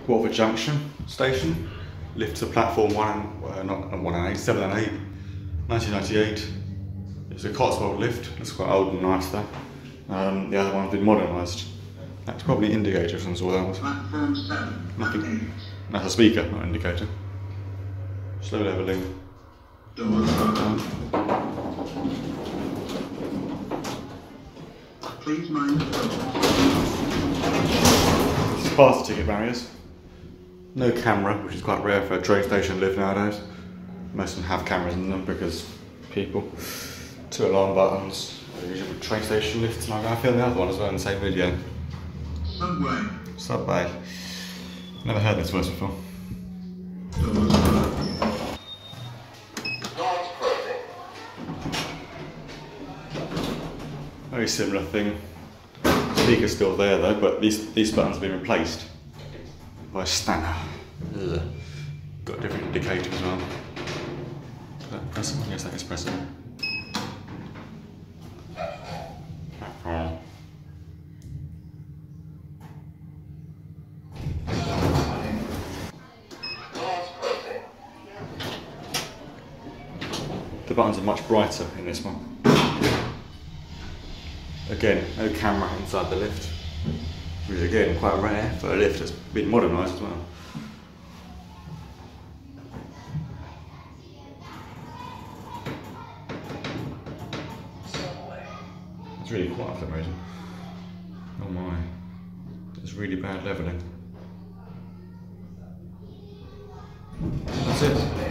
Watford Junction station. Lift to platform 7 and 8, 1998. It's a Cotswold lift. It's quite old and nice though. The other one's been modernised. That's probably indicator of some sort. That was. Platform 7. Nothing. That's a speaker, not an indicator. Slow levelling. Doors open. Please mind the doors. Faster ticket barriers. No camera, which is quite rare for a train station lift nowadays. Most of them have cameras in them because people. 2 alarm buttons. Usually train station lifts, like I filmed the other one as well in the same video. Subway. Subway. Never heard this voice before. Doors open. Very similar thing. Speaker's still there though, but these buttons have been replaced by Stannahs. Got a different indicator as well. Is that pressing? Yes, that is pressing. The buttons are much brighter in this one. Again, no camera inside the lift, which is again quite rare for a lift that's been modernised as well. It's really quiet for that reason. Oh my, it's really bad levelling. That's it.